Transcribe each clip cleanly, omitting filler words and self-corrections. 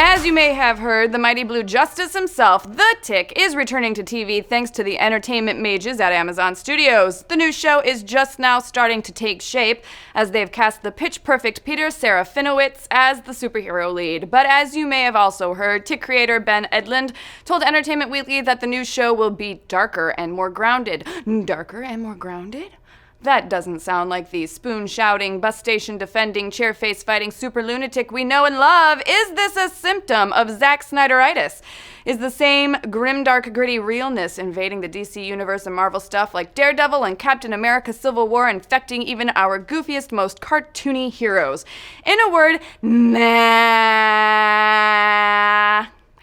As you may have heard, the mighty Blue Justice himself, the Tick, is returning to TV thanks to the entertainment mages at Amazon Studios. The new show is just now starting to take shape as they've cast the pitch-perfect Peter Serafinowicz as the superhero lead. But as you may have also heard, Tick creator Ben Edlund told Entertainment Weekly that the new show will be darker and more grounded. Darker and more grounded? That doesn't sound like the spoon-shouting, bus station-defending, chair-face-fighting super lunatic we know and love. Is this a symptom of Zack Snyderitis? Is the same grim, gritty realness invading the DC Universe and Marvel stuff like Daredevil and Captain America Civil War infecting even our goofiest, most cartoony heroes? In a word, nah.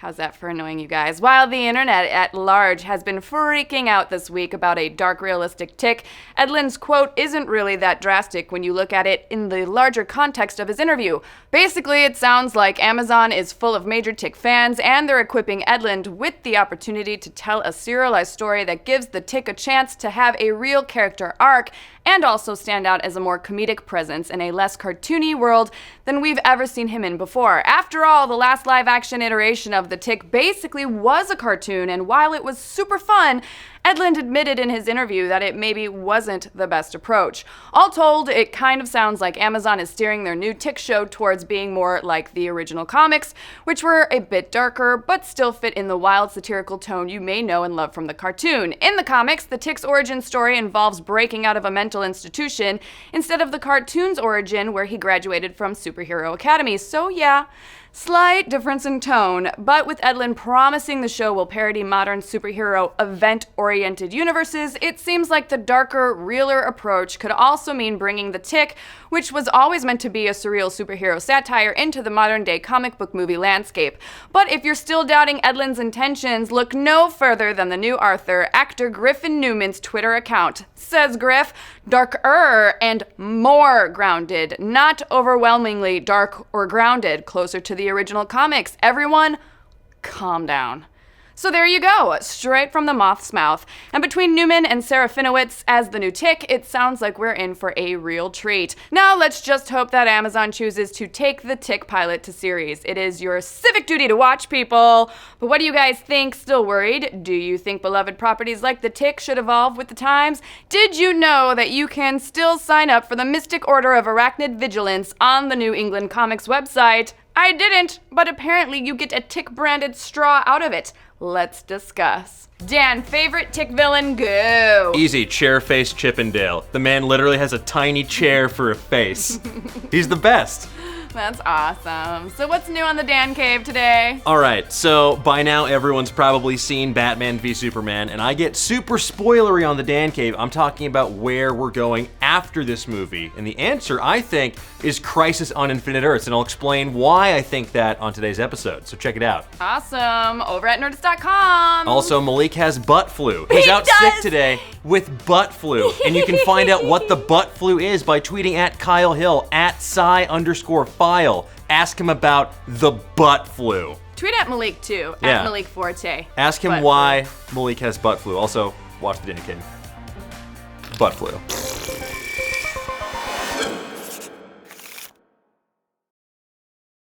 How's that for annoying you guys? While the internet at large has been freaking out this week about a dark, realistic Tick, Edlund's quote isn't really that drastic when you look at it in the larger context of his interview. Basically, it sounds like Amazon is full of major Tick fans, and they're equipping Edlund with the opportunity to tell a serialized story that gives the Tick a chance to have a real character arc and also stand out as a more comedic presence in a less cartoony world than we've ever seen him in before. After all, the last live-action iteration of the Tick basically was a cartoon, and while it was super fun, Edlund admitted in his interview that it maybe wasn't the best approach. All told, it kind of sounds like Amazon is steering their new Tick show towards being more like the original comics, which were a bit darker, but still fit in the wild satirical tone you may know and love from the cartoon. In the comics, the Tick's origin story involves breaking out of a mental institution instead of the cartoon's origin where he graduated from Superhero Academy. So yeah, slight difference in tone, but with Edlund promising the show will parody modern superhero event-oriented universes, it seems like the darker, realer approach could also mean bringing the Tick, which was always meant to be a surreal superhero satire, into the modern-day comic book movie landscape. But if you're still doubting Edlund's intentions, look no further than the new Arthur, actor Griffin Newman's Twitter account. Says Griff, darker and more grounded, not overwhelmingly dark or grounded, closer to the original comics. Everyone, calm down. So there you go, straight from the moth's mouth. And between Newman and Serafinowicz as the new Tick, it sounds like we're in for a real treat. Now let's just hope that Amazon chooses to take the Tick pilot to series. It is your civic duty to watch, people. But what do you guys think? Still worried? Do you think beloved properties like the Tick should evolve with the times? Did you know that you can still sign up for the Mystic Order of Arachnid Vigilance on the New England Comics website? I didn't, but apparently you get a Tick-branded straw out of it. Let's discuss. Dan, favorite Tick villain, go. Easy, chair-faced Chippendale. The man literally has a tiny chair for a face. He's the best. That's awesome. So what's new on the Dan Cave today? All right, so by now everyone's probably seen Batman v Superman, and I get super spoilery on the Dan Cave. I'm talking about where we're going after this movie, and the answer, I think, is Crisis on Infinite Earths, and I'll explain why I think that on today's episode, so check it out. Awesome. Over at Nerdist.com. Also, Malik has butt flu. He's out sick today with butt flu, and you can find out what the butt flu is by tweeting at Kyle Hill, at @Psy_file. Ask him about the butt flu. Tweet at Malik too, Yeah. at Malik Forte. Ask him Butt why Malik has butt flu. Also, watch the Dan Cave. Butt flu.